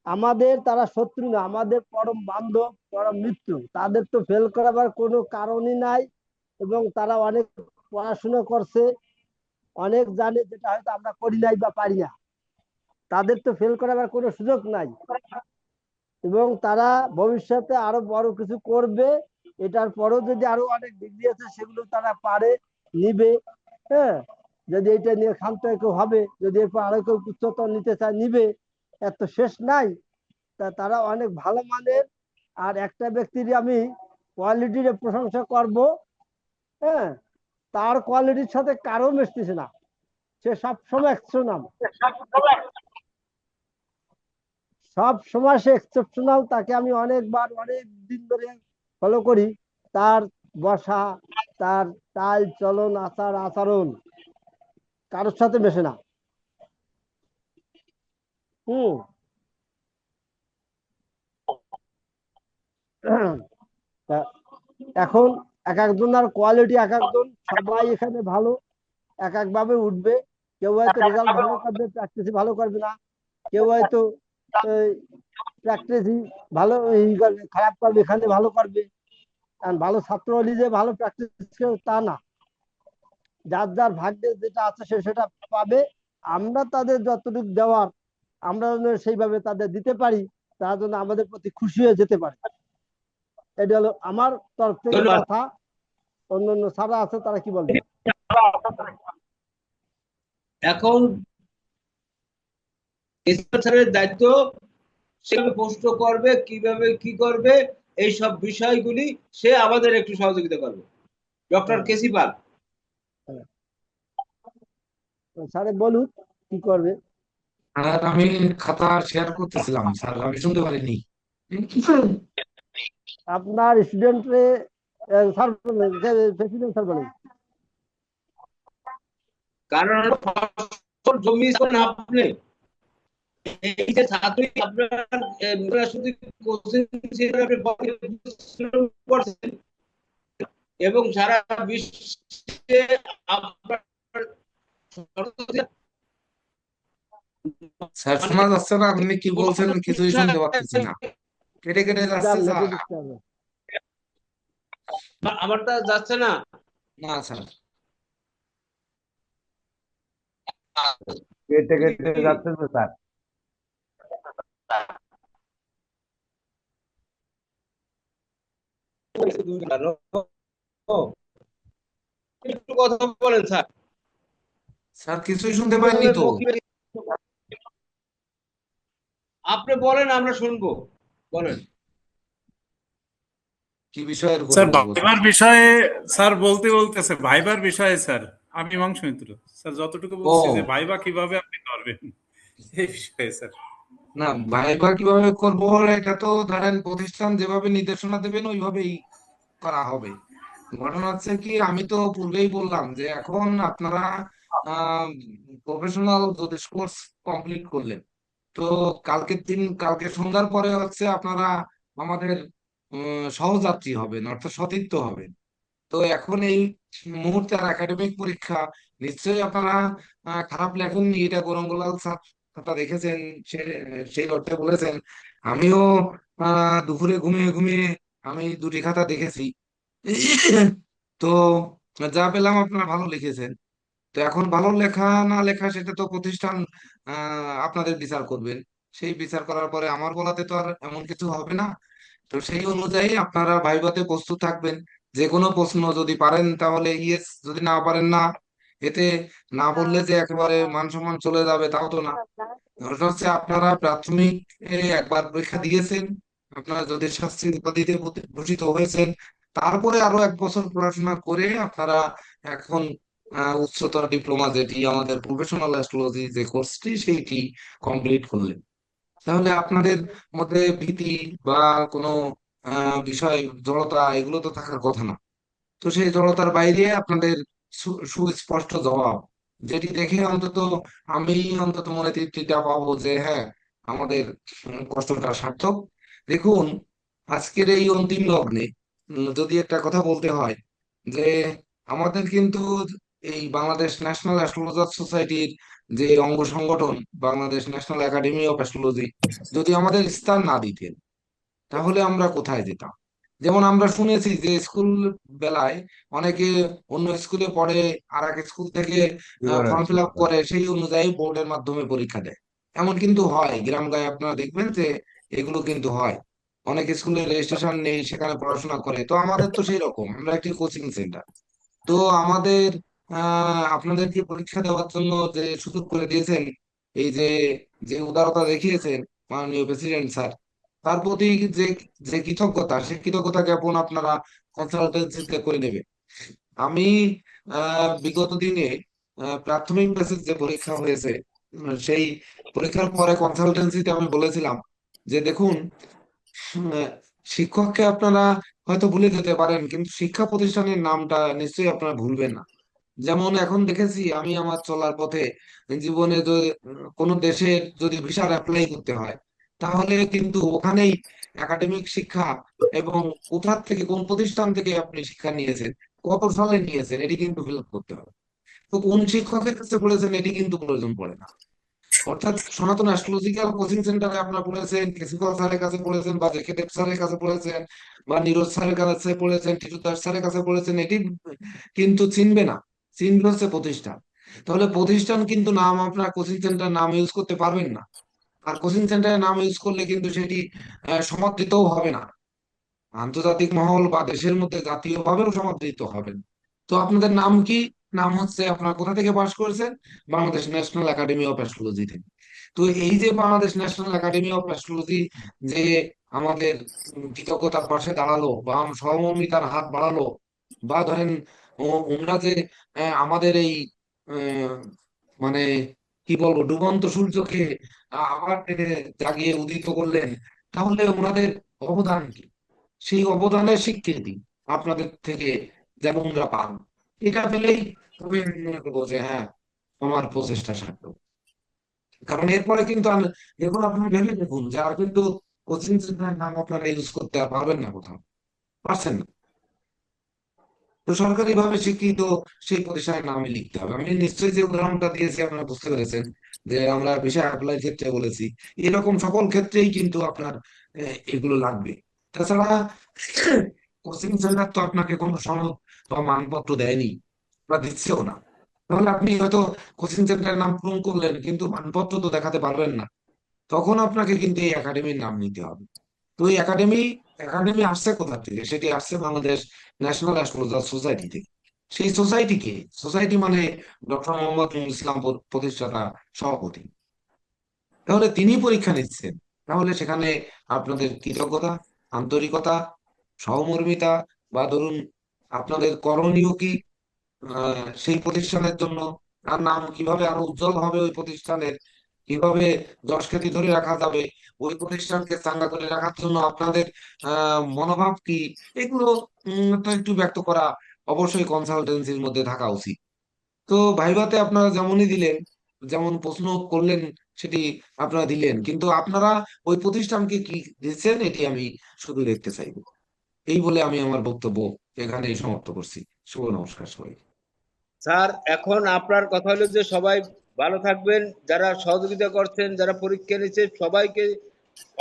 আমাদের তারা শত্রু না, আমাদের পরম বান্ধব, পরম মিত্র। তাদের তো ফেল করাবার কোনো কারণই নাই, এবং তারা অনেক পড়াশোনা করছে, অনেক জানে, যেটা হয়তো আমরা করি নাই বা পারি না। তাদের তো ফেল করাবার কোনো সুযোগ নাই, এবং তারা ভবিষ্যতে আরো বড় কিছু করবে। এটার পরেও যদি আরো অনেক ডিগ্রি আছে, সেগুলো তারা পারে নিবে। হ্যাঁ, যদি এটা নিয়ে ক্ষান্ত কেউ হবে, যদি এরপর আরো কেউ উচ্চতর নিতে চায়, নিবে, এত শেষ নাই। তা তারা অনেক ভালো মানের। আর একটা ব্যক্তির আমি কোয়ালিটির প্রশংসা করব, হ্যাঁ, তার কোয়ালিটির সাথে কারো মিশতেছে না, সে সবসময় এক্সেপশনাল, সব সময় সে এক্সেপশনাল। তাকে আমি অনেকবার, অনেক দিন ধরে ফলো করি, তার বসা, তার চাল চলন, আচার আচরণ, কারোর সাথে মেশে না। হুম। তা এখন এক একজনের কোয়ালিটি এক একজন, সবাই এখানে ভালো, এক এক ভাবে উঠবে। কেউ হয়তো রেজাল্ট ভালো করবে, প্র্যাকটিস ভালো করবে না। কেউ হয়তো প্র্যাকটিস ভালো করবে, খারাপ করবে, এখানে ভালো করবে। কারণ ভালো ছাত্র হলে যে ভালো প্র্যাকটিস তা না, যার যার ভাগ্যে যেটা আছে সে সেটা পাবে। আমরা তাদের যতটুকু দেওয়ার, আমরা যেন সেইভাবে তাদের দিতে পারি, তার জন্য আমাদের প্রতি খুশি হয়ে যেতে পারে। এটা হলো আমার তরফ থেকে
ধন্যবাদ।
কথা। অন্য অন্য সারা আছে, তারা কি বলবে?
এখন স্যারের দায়িত্ব, সেভাবে প্রশ্ন করবে, কিভাবে কি করবে, এই সব বিষয়গুলি সে আমাদের একটু সহযোগিতা করবে। ডক্টর কেসি পাল।
স্যারে বলুন কি করবে।
আর আমি খাতা শেয়ার করতেছিলাম স্যার, আমি শুনতে পারিনি।
আপনার স্টুডেন্টরে স্যার বলেন, প্রেসিডেন্ট স্যার বলেন।
কারণ ফসল জমিয়েছেন আপনি, এই যে ছাত্রী আপনার শুধু কোচিং সেন্টারে পরিশ্রম করছেন এবং সারা বিশ্বে আপনার
স্যার শোনা যাচ্ছে না, আপনি কি বলছেন কিছুই শুনতে পাচ্ছি না, কেটে কেটে যাচ্ছে স্যার।
আমারটা যাচ্ছে না।
না স্যার।
কেটে কেটে যাচ্ছে তো স্যার।
একটু কথা বলেন স্যার।
স্যার কিছুই শুনতে পাইনি তো।
আপনি বলেন, আমরা শুনবো, বলেন।
কি বিষয়ের উপরে
স্যার
বলবো স্যার?
ভাইবার বিষয়ে স্যার বলতেছে ভাইবার বিষয়ে স্যার, আমি মাংস মিত্র স্যার যতটুকু বলছি যে
ও
ভাইবা কিভাবে আপনি করবেন এই বিষয়ে স্যার।
না, ভাইবা কিভাবে করবো এটা তো ধরেন প্রতিষ্ঠান যেভাবে নির্দেশনা দেবেন ওইভাবেই করা হবে। ঘটনা হচ্ছে কি, আমি তো পূর্বেই বললাম যে এখন আপনারা প্রফেশনাল যদি কোর্স কমপ্লিট করলেন, তো কালকে সন্ধ্যার পরে হচ্ছে আপনারা আমাদের সহযাত্রী হবেন, অর্থাৎ সতীর্থ হবেন। তো এখন এই মুহূর্তে একাডেমিক পরীক্ষা, নিশ্চয়ই আপনারা খারাপ লেখেননি, এটা গরঙ্গলাল স্যার খাতা দেখেছেন, সে সেই অর্থে বলেছেন। আমিও দুপুরে ঘুমিয়ে ঘুমিয়ে আমি দুটি খাতা দেখেছি। তো যা পেলাম আপনারা ভালো লিখেছেন। তো এখন ভালো লেখা না লেখা সেটা তো প্রতিষ্ঠান আপনাদের বিচার করবেন। সেই বিচার করার পরে আমার বলাতে তো আর এমন কিছু হবে না। তো সেই অনুযায়ী আপনারা ভাইভাতে প্রস্তুত থাকবেন। যে কোনো প্রশ্ন যদি পারেন তাহলে ইয়েস, যদি না পারেন না। এতে না বললে যে একেবারে মান সম্মান চলে যাবে তাও তো না। ওটা হচ্ছে আপনারা প্রাথমিক একবার পরীক্ষা দিয়েছেন, আপনারা যদি শাস্তি উপাধিতে ভূষিত হয়েছেন, তারপরে আরো 1 বছর পড়াশোনা করে আপনারা এখন উচ্চতর ডিপ্লোমা, যেটি আমাদের প্রফেশনাল অ্যাস্ট্রোলজি যে কোর্সটি সেইটি কমপ্লিট করলেন, তাহলে আপনাদের মধ্যে ভীতি বা কোনো বিষয় জড়তা এগুলো তো থাকার কথা না। তো সেই জড়তার বাইরে আপনাদের সুস্পষ্ট জবাব, যেটি দেখে অন্তত আমি অন্তত মনে তৃপ্তিটা পাবো যে হ্যাঁ, আমাদের কষ্টটা সার্থক। দেখুন, আজকের এই অন্তিম লগ্নে যদি একটা কথা বলতে হয় যে আমাদের কিন্তু এই বাংলাদেশ ন্যাশনাল অ্যাস্ট্রোলজার সোসাইটির যে অঙ্গ সংগঠন, Bangladesh national academy of astrology, যদি আমাদের স্থান না দিতেন তাহলে আমরা কোথায় যেতাম? যেমন আমরা শুনেছি যে স্কুল বেলায় অনেকে অন্য স্কুলে পড়ে, আর এক স্কুল থেকে ফর্ম ফিল আপ করে, সেই অনুযায়ী বোর্ডের মাধ্যমে পরীক্ষা দেয়। এমন কিন্তু হয় গ্রাম গায়ে, আপনারা দেখবেন যে এগুলো কিন্তু হয়। অনেক স্কুলে রেজিস্ট্রেশন নেই, সেখানে পড়াশোনা করে। তো আমাদের তো সেই রকম, আমরা একটি কোচিং সেন্টার। তো আমাদের আপনাদেরকে পরীক্ষা দেওয়ার জন্য যে সুযোগ করে দিয়েছেন, এই যে যে উদারতা দেখিয়েছেন মাননীয় প্রেসিডেন্ট স্যার, তার প্রতি যে যে কৃতজ্ঞতা, সেই কৃতজ্ঞতা জ্ঞাপন আপনারা কনসালটেন্সিতে করে নেবেন। আমি বিগত দিনে প্রাথমিক বেসিস যে পরীক্ষা হয়েছে, সেই পরীক্ষার পরে কনসালটেন্সিতে আমি বলেছিলাম যে দেখুন, আহ, শিক্ষককে আপনারা হয়তো ভুলে যেতে পারেন, কিন্তু শিক্ষা প্রতিষ্ঠানের নামটা নিশ্চয়ই আপনারা ভুলবেন না। যেমন এখন দেখেছি আমি আমার চলার পথে জীবনে কোনো দেশের যদি ভিসার অ্যাপ্লাই করতে হয়, তাহলে কিন্তু ওখানেই একাডেমিক শিক্ষা এবং কোথা থেকে কোন প্রতিষ্ঠান থেকে আপনি শিক্ষা নিয়েছেন, কত সালে নিয়েছেন, এটি কিন্তু ফিল আপ করতে হবে। তো কোন শিক্ষকের কাছে পড়েছেন এটি কিন্তু প্রয়োজন পড়ে না। অর্থাৎ সনাতন অ্যাস্ট্রোলজিক্যাল কোচিং সেন্টারে আপনারা পড়েছেন, কেসিকল স্যারের কাছে পড়েছেন, বা জেকেদেব স্যারের কাছে পড়েছেন, বা নীরজ স্যারের কাছে পড়েছেন, টিটু দাস স্যারের কাছে পড়েছেন, এটি কিন্তু চিনবে না। চিনবে হচ্ছে প্রতিষ্ঠান। তাহলে প্রতিষ্ঠান কিন্তু নাম, আপনার কোচিং সেন্টার নাম ইউজ করতে পারবেন না। আর কোচিং সেন্টারের নাম ইউজ করলে কিন্তু সেটি সমাদৃতও হবে না আন্তর্জাতিক মহল বা দেশের মধ্যে, জাতীয়ভাবেও সমাদৃত হবেন। তো আপনাদের নাম কি? নাম হচ্ছে, আপনার কোথা থেকে পাশ করেছেন? Bangladesh national academy of astrology থেকে। তো এই যে Bangladesh national academy of astrology যে আমাদের কৃতজ্ঞতার পাশে দাঁড়ালো, বা সহমর্মিতার হাত বাড়ালো, বা ধরেন ওনারা যে আমাদের এই আহ, মানে কি বলবো, ডুবন্ত সূর্যকে আবার টেনে জাগিয়ে উদিত করলেন, তাহলে ওনাদের অবদান কি? সেই অবদানের স্বীকৃতি আপনাদের থেকে যেমন ওরা পান, এটা পেলেই আমি মনে করবো যে হ্যাঁ, আমার প্রচেষ্টা সার্থক। কারণ এরপরে কিন্তু এখন আপনি ভেবে দেখুন যে আর কিন্তু কোচিং সেন্টারের নাম আপনারা ইউজ করতে আর পারবেন না, কোথাও পারছেন না। তো সরকারি ভাবে স্বীকৃত সেই প্রতিষ্ঠানের নামে লিখতে হবে। আমি নিশ্চয়ই যে উদাহরণটা দিয়েছি আপনারা বুঝতে পেরেছেন, যে আমরা বিষয় অ্যাপ্লাই ক্ষেত্রে বলেছি, এরকম সকল ক্ষেত্রেই কিন্তু আপনার এগুলো লাগবে। তাছাড়া কোচিং সেন্টার তো আপনাকে কোনো সনদ বা মানপত্র দেয়নি বা দিচ্ছেও না। তাহলে আপনি হয়তো কোচিং সেন্টারের নাম পূরণ করলেন, কিন্তু মানপত্র তো দেখাতে পারবেন না। তখন আপনাকে কিন্তু এই একাডেমির নাম নিতে হবে। তো এই একাডেমি একাডেমি আসছে কোথা থেকে? সেটি আসছে বাংলাদেশ ন্যাশনাল অ্যাস্ট্রোলজার সোসাইটি থেকে। সেই সোসাইটিকে, সোসাইটি মানে ডক্টর মোহাম্মদ নুরুল ইসলাম প্রতিষ্ঠাতা, সভাপতি। তাহলে তিনি পরীক্ষা নিচ্ছেন, তাহলে সেখানে আপনাদের কৃতজ্ঞতা, আন্তরিকতা, সহমর্মিতা, বা ধরুন আপনাদের করণীয় কি সেই প্রতিষ্ঠানের জন্য, আর নাম কিভাবে আরো উজ্জ্বল হবে ওই প্রতিষ্ঠানের, কিভাবে যশ খ্যাতি ধরে রাখা যাবে, ওই প্রতিষ্ঠানকে চাঙ্গা করে রাখার জন্য আপনাদের মনোভাব কি, এগুলো তো একটু ব্যক্ত করা অবশ্যই কনসালটেন্সির মধ্যে থাকা উচিত। তো ভাইভাতে আপনারা যেমনই দিলেন, যেমন প্রশ্ন করলেন, সেটি আপনারা দিলেন, কিন্তু আপনারা ওই প্রতিষ্ঠানকে কি দিচ্ছেন এটি আমি শুধু দেখতে চাইবো। এই বলে আমি আমার বক্তব্য এখানেই সমাপ্ত করছি। শুভ নমস্কার সবাই।
স্যার, এখন আপনার কথা হলো যে সবাই ভালো থাকবেন, যারা সহযোগিতা করছেন, যারা পরীক্ষা নিচ্ছে, সবাইকে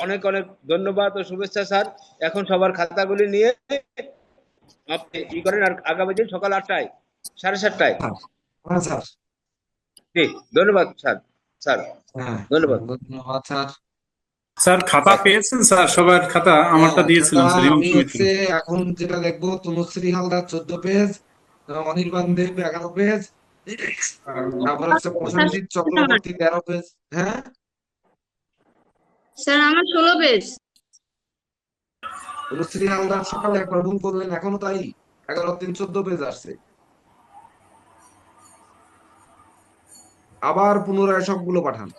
অনেক অনেক ধন্যবাদ ও শুভেচ্ছা স্যার। এখন সবার খাতাগুলি নিয়ে আপনি ই করেন, আর আগামী দিন সকাল 8টায়, 7:30টায়।
হ্যাঁ, হ্যাঁ স্যার।
ঠিক, ধন্যবাদ স্যার। স্যার,
হ্যাঁ,
ধন্যবাদ।
ধন্যবাদ স্যার।
স্যার খাতা পেয়েছেন স্যার? সবার খাতা আমারটা
হ্যাঁ, খাতা
দিয়েছিলাম স্যার,
আমি
হিমাংশু মিত্র।
হচ্ছে এখন যেটা দেখবো, তনুশ্রী হালদার 14 পেজ, অনির্বাণ দেব 11 পেজ, তারপর হচ্ছে প্রসেনজিৎ চক্রবর্তী 13 পেজ। হ্যাঁ,
স্যার আমার 16 পেজ।
তনুশ্রী হালদার সকালে একবার ভুল করলেন, এখনো তাই, 11 3 14 পেজ আসছে। আবার পুনরায় সবগুলো পাঠান।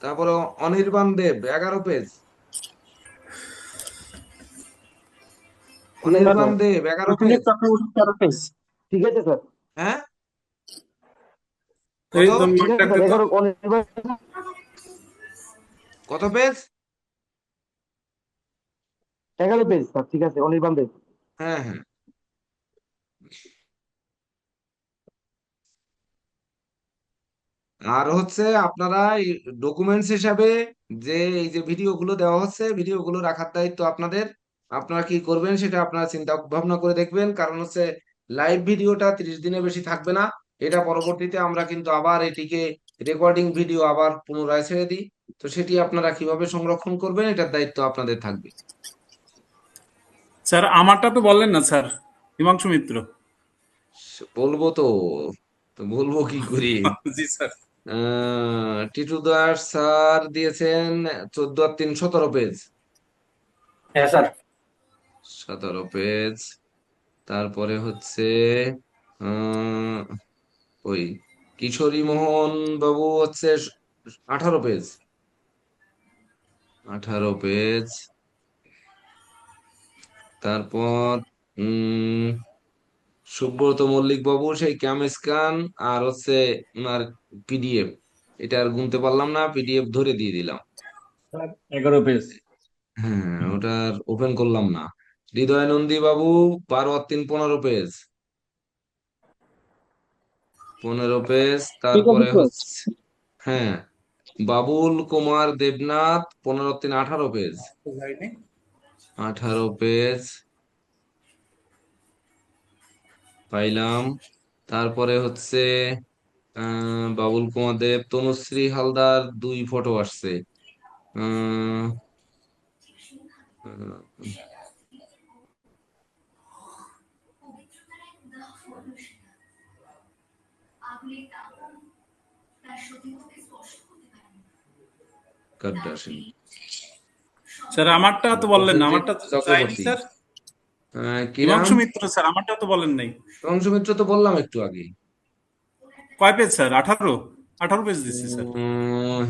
তারপরে অনির্বাণ দেব 11 পেজ, অনির্বাণ দেব 11 পেজ।
চক্রবর্তী 13 পেজ। ঠিক আছে স্যার।
হ্যাঁ,
এই
কত
তো
ঠিক আছে
মার্কটা
স্যার,
দিতে।
11 অনির্বাণ,
কত পেজ?
11 পেজ স্যার, ঠিক আছে অনির্বাণ দেব।
হ্যাঁ, হ্যাঁ। আর হচ্ছে আপনারা ডকুমেন্টস হিসাবে যে এই যে ভিডিওগুলো দেওয়া হচ্ছে, ভিডিওগুলো রাখার দায়িত্ব আপনাদের। আপনারা কি করবেন সেটা আপনারা চিন্তা ভাবনা করে দেখবেন, কারণ হচ্ছে লাইভ ভিডিওটা 30 দিনের বেশি থাকবে না। এটা পরবর্তীতে আমরা কিন্তু আবার এটিকে রেকর্ডিং ভিডিও আবার পুনরায় ছেড়ে দিই। তো সেটি আপনারা কিভাবে সংরক্ষণ করবেন, এটার দায়িত্ব আপনাদের থাকবে।
স্যার আমারটা তো বললেন না স্যার, হিমাংশু মিত্র।
বলবো তো, তো বলবো কি করি।
জি স্যার।
টিটু দাস স্যার দিয়েছেন 14 আর 3 17 পেজ।
হ্যাঁ স্যার।
17 পেজ। তারপরে হচ্ছে আহ ওই কিশোরী মোহন বাবু হচ্ছে 18 পেজ। 18 পেজ। তারপর উম সুব্রত মল্লিক বাবু সেই ক্যাম স্ক্যান আর হচ্ছে ওনার পিডিএফ, এটা আর গুনতে পারলাম না, পিডিএফ ধরে দিয়ে দিলাম।
11 পেজ।
হ্যাঁ, ওটা ওপেন করলাম না। হৃদয় নন্দী বাবু 12 আর 3 15 পেজ, 15 পেজ। তারপরে হচ্ছে, হ্যাঁ, বাবুল কুমার দেবনাথ 15 আর 3 18 পেজ, 18 পেজ পাইলাম। তারপরে হচ্ছে বাবুল কুমার দেব, তনুশ্রী হালদার 2 ফটো আসছে। আহ, আহ, কার্ডটা আসেনি।
স্যার আমারটা তো বললেন না,
প্রসেনজিৎ
আমারটা তো যায়নি
চক্রবর্তী,
স্যার।
কি নাম?
হিমাংশু মিত্র স্যার, আমারটা তো বলেন নাই।
হিমাংশু মিত্র তো বললাম একটু আগে।
কয় পেজ স্যার? 18 পেজ দিচ্ছি স্যার।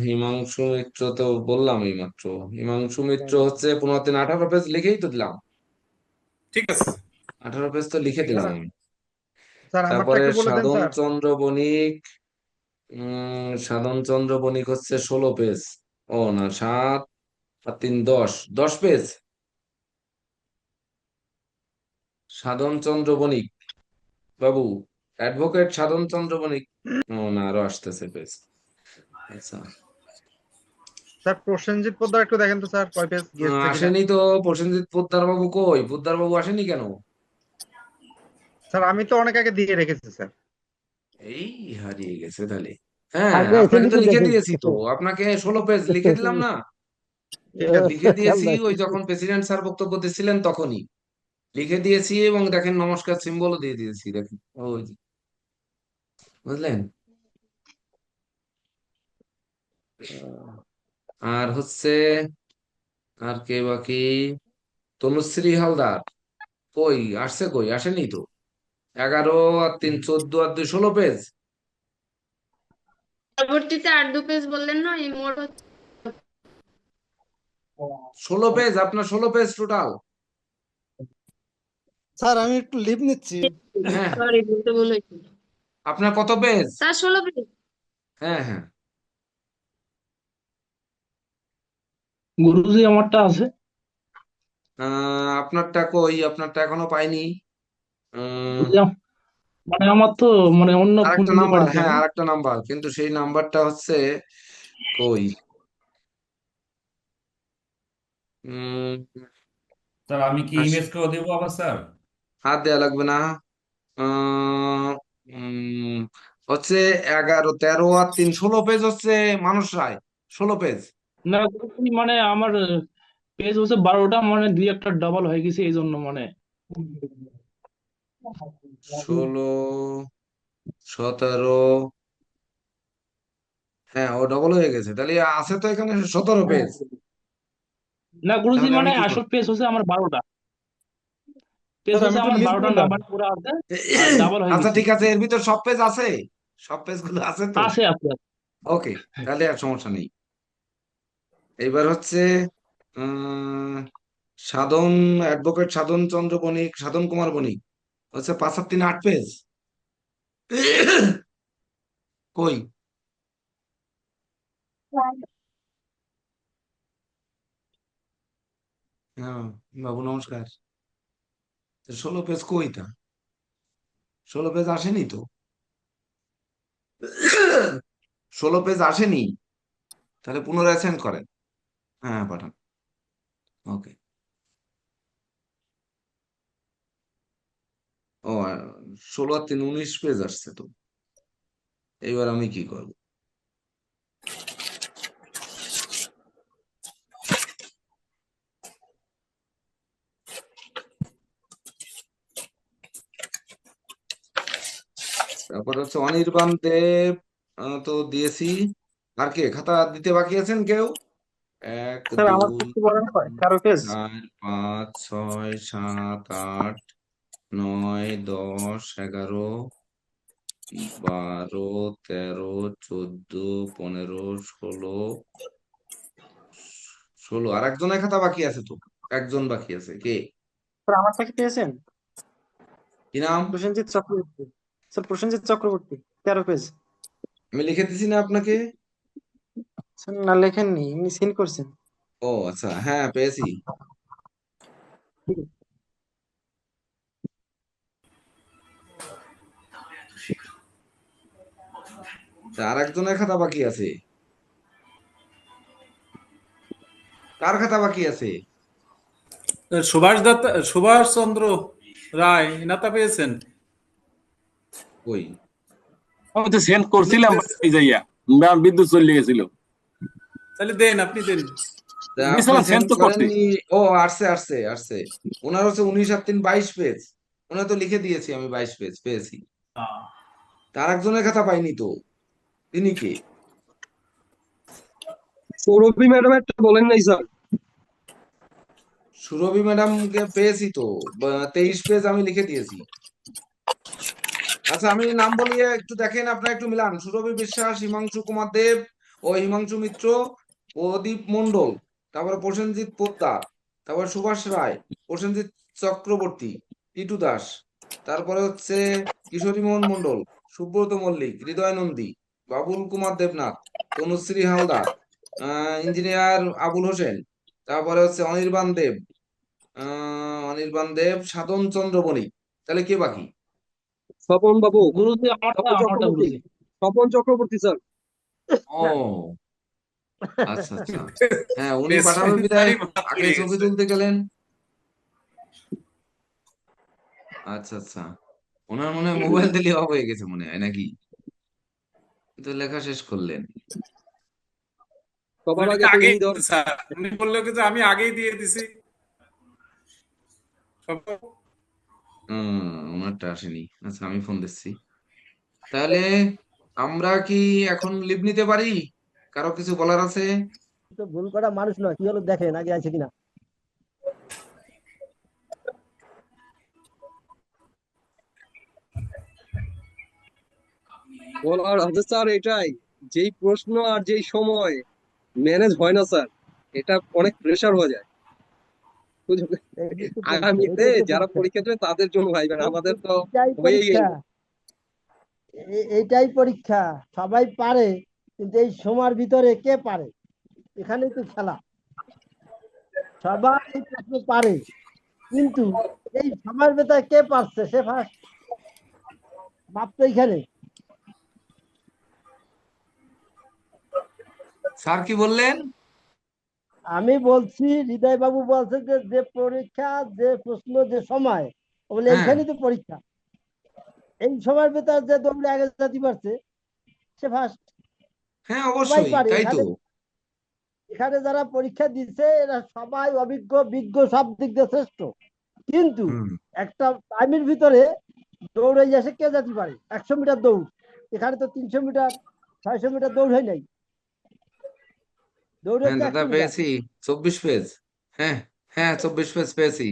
হিমাংশু মিত্র তো বললাম এই মাত্র। হিমাংশু মিত্র হচ্ছে 15 আর 3 18 পেজ লিখেই তো দিলাম।
ঠিক আছে।
18 পেজ তো লিখে দিলাম আমি।
স্যার আমারটা
তারপরে
একটু বলে দেন
সাধন
স্যার।
চন্দ্র বণিক, সাধন চন্দ্র বণিক হচ্ছে 16 পেজ। ও না, 7 আর 3 10, 10 পেজ। সাধন চন্দ্র বণিক বাবু, অ্যাডভোকেট সাধন চন্দ্র বণিক। ও না, আরো আসতেছে পেজ। আচ্ছা,
স্যার প্রসেনজিৎ পোদ্দার একটু দেখেন তো স্যার কয় পেজ গিয়েছে কিনা।
আসেনি তো। প্রসেনজিৎ পোদ্দার বাবু কই? পোদ্দার বাবু আসেনি কেন?
স্যার আমি তো অনেক আগে দিয়ে রেখেছি স্যার।
এই হারিয়ে গেছে তাহলে। হ্যাঁ,
আগে
আপনাকে
এসেনি
তো
তো
লিখে
দেখেন।
দিয়েছি তো, আপনাকে 16 পেজ লিখে দিলাম না?
ঠিক আছে।
লিখে দিয়েছি
আল্লাহ।
ওই যখন প্রেসিডেন্ট স্যার বক্তব্য দিচ্ছিলেন তখনই লিখে দিয়েছি, এবং দেখেন নমস্কার সিম্বলও দিয়ে দিয়েছি, দেখেন ওই যে, বুঝলেন? আর হচ্ছে, আর কে বাকি? তনুশ্রী হালদার কই? আসছে কই? আসেনি তো। 11 আর 3 14 আর 2 16 পেজ।
পরবর্তীতে আর 2 পেজ বললেন না, এই মোট হচ্ছে
16 পেজ, আপনার 16 পেজ টোটাল।
স্যার আমি একটু লিভ নিচ্ছি।
হ্যাঁ,
সরি বলতে ভুল হয়েছে।
আপনার কত পেজ?
Sir 16 page.
হ্যাঁ হ্যাঁ,
গুরুজি আমারটা আছে।
আপনারটা কই? আপনারটা এখনো পাইনি।
গুরুজি মানে আমার তো মানে অন্য ফোন
আরেকটা
ইউজ
নাম্বার,
করেছি
হ্যাঁ
আমি।
আরেকটা নাম্বার, কিন্তু সেই নাম্বারটা হচ্ছে কই? উম,
স্যার আমি কি
আস-
ইমেজ করে দেবো আবার স্যার?
হাত দেয়া লাগবে না। আহ, উম, হচ্ছে 11 13 আর 3 16 পেজ হচ্ছে মানুষ রায়, 16 পেজ।
না গুরুজি মানে আমার পেজ হচ্ছে 12টা, মানে দুই একটা ডাবল হয়ে গেছে এই জন্য মানে।
16 17, হ্যাঁ ও ডবল হয়ে গেছে, তাহলে আছে তো এখানে 17 পেজ।
না গুরুজি
তাহলে
মানে
আমি কি
আসল
করব?
পেজ হচ্ছে আমার 12টা। পেজ
স্যার আমি
হচ্ছে
একটু
আমার
লিভ
12টা
নিলাম।
নাম্বার পুরো আছে, আর ডাবল হয়ে
আচ্ছা
গেছে।
ঠিক আছে, এর ভিতর সব পেজ আছে, সব পেজ গুলো আছে তো।
আছে আছে আছে।
ওকে, তাহলে আর সমস্যা নেই। এবার হচ্ছে উম সাধন, অ্যাডভোকেট সাধন চন্দ্র বণিক, সাধন কুমার বণিক হচ্ছে 5 আর 3 8 পেজ। কই? হ্যাঁ বাবু নমস্কার। 16 পেজ কই? তা 16 পেজ আসেনি তো। 16 পেজ আসেনি, তাহলে পুনরায় সেন্ড করেন। হ্যাঁ পাঠান। ওকে। ও 16 আর 3 19 পেজ আসছে তো। এইবার আমি কি করব? তারপর হচ্ছে অনির্বাণ দেব, তো দিয়েছি। আর কে খাতা দিতে বাকি আছেন কেউ? 1
স্যার আমার
2
একটু বলেন 13 পেজ।
4 5 6 7 8 9 10 11 12 13 14 15 16 আর একজনের খাতা বাকি আছে তো। একজন বাকি আছে, কে?
স্যার আমারটা কি পেয়েছেন?
কি নাম?
প্রসেনজিৎ চক্রবর্তী। Sir Prosenjit Chakraborty, 13 page.
আমি লিখে দিছি না আপনাকে?
স্যার না লেখেননি, এমনি সিন করছেন।
ও আচ্ছা, হ্যাঁ পেয়েছি। তা আর একজনের খাতা বাকি আছে। কার খাতা বাকি আছে?
সুভাষ চন্দ্র রায় নাতা পেয়েছেন?
কই?
আমি তো সেন্ড করছিলাম বাড়ি যাইয়া, বিদ্যুৎ চলে গেছিল।
তাহলে দেন, আপনি দেন।
তা আপনি
দিয়েছিলাম, সেন্ড
সেন্ড
তো করছি।
করেননি? ও আসছে আসছে আসছে। ওনার হচ্ছে 19 আর 3 22 পেজ। ওনার তো লিখে দিয়েছি আমি, 22 পেজ পেয়েছি। তার একজনের খাতা পাইনি তো। তিনি কে?
সৌরভী ম্যাডাম একটা বলেন নাই স্যার।
সুরভি ম্যাডামকে পেয়েছি তো, 23 পেজ আমি লিখে দিয়েছি। আচ্ছা আমি নাম বলি, একটু দেখেন, আপনারা একটু মিলান। সুরভি বিশ্বাস, হিমাংশু কুমার দেব ও হিমাংশু মিত্র, প্রদীপ মণ্ডল, তারপরে প্রসেনজিৎ পোদ্দার, তারপরে সুভাষ রায়, প্রসেনজিৎ চক্রবর্তী, টিটু দাস, তারপরে হচ্ছে কিশোরী মোহন মণ্ডল, সুব্রত মল্লিক, হৃদয় নন্দী, বাবুল কুমার দেবনাথ, তনুশ্রী হালদার, ইঞ্জিনিয়ার আবুল হোসেন, তারপরে হচ্ছে অনির্বাণ দেব, সাধন চন্দ্র বণিক। তাহলে কে বাকি?
স্বপন বাবু,
গুরুজি আমারটা গুরুজি।
স্বপন চক্রবর্তী স্যার।
ও আচ্ছা আচ্ছা, হ্যাঁ উনি
বেস্ট
পাঠাবে
ফ্রেন্ড
বিদায়
বাদ
আগে
পড়ে
ছবি
গেছে।
তুলতে গেলেন। আচ্ছা আচ্ছা, ওনার মনে হয় মোবাইল দিলে অফ হয়ে গেছে মনে হয় নাকি? তো লেখা শেষ করলেন।
সবার
উনি
আগে তো
আগেই
উনি
দিছে স্যার, উনি বললো যে আমি আগেই দিয়ে দিছি।
ওনারটা আসেনি। আচ্ছা আমি ফোন দিচ্ছি। তাহলে আমরা কি এখন লিভ নিতে পারি? কারো কিছু বলার আছে?
তো ভুল করা মানুষ নয়, কি হলো দেখেন আগে আছে কিনা। বলার আছে স্যার এটাই, যেই প্রশ্ন আর যেই সময় ম্যানেজ হয় না স্যার, এটা অনেক প্রেসার হয়ে যায়। আগামীতে যারা পরীক্ষা দেবে তাদের জন্য ভাইবেন, আমাদের তো হয়েই গেল। এইটাই পরীক্ষা, সবাই পারে, কিন্তু এই সময়ের ভিতরে কে পারে, এখানেই তো খেলা। সবাই এই প্রশ্ন পারে, কিন্তু এই সময়ের ভিতরে কে পারছে সে ফার্স্ট, মাত্র এখানে।
স্যার কি বললেন?
আমি বলছি, হৃদয় বাবু বলছে যে যে পরীক্ষা, যে প্রশ্ন, যে সময়, বলে
হ্যাঁ
এইখানেই তো পরীক্ষা। এই সময়ের ভিতর যে দৌড়ে আগে যেতে পারছে সে ফার্স্ট।
হ্যাঁ
সবাই
অবশ্যই
পারে
তাই তো।
এখানে, এখানে যারা পরীক্ষা দিচ্ছে এরা সবাই অভিজ্ঞ, বিজ্ঞ, সব দিক দিয়ে শ্রেষ্ঠ, কিন্তু
হুম
একটা টাইমের ভিতরে দৌড়ে এসে কে যেতে পারে। 100 মিটার দৌড়, এখানে তো 300 মিটার 600 মিটার দৌড় হয় নাই, দৌড়
হ্যাঁ
হচ্ছে
দাদা
100 মিটার।
পেয়েছি 24 পেজ। হ্যাঁ হ্যাঁ 24 পেজ পেয়েছি।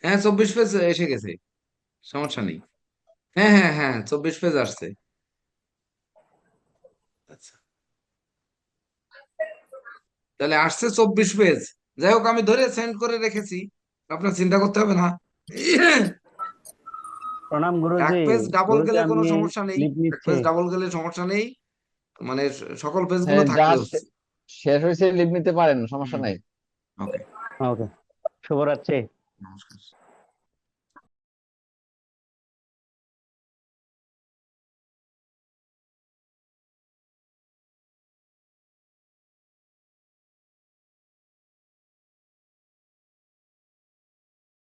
হ্যাঁ 24 পেজ এসে গেছে, সমস্যা নেই। হ্যাঁ হ্যাঁ হ্যাঁ 24 পেজ আসছে। আচ্ছা তাহলে আসছে 24 পেজ। যাই হোক আমি ধরে সেন্ড করে রেখেছি, আপনার চিন্তা করতে হবে না।
প্রণাম
এক
গুরুজি।
পেজ ডাবল
গুরুজি
গেলে কোনো
আমি
সমস্যা নেই,
লিভ
এক পেজ
নিচ্ছি।
ডাবল গেলে সমস্যা নেই, মানে সকল পেজ গুলো
হ্যাঁ,
থাকলে হচ্ছে।
শেষ হয়েছে লিভ নিতে পারেন, সমস্যা নাই।
ওকে,
ওকে, শুভরাত্রি।
নমস্কার।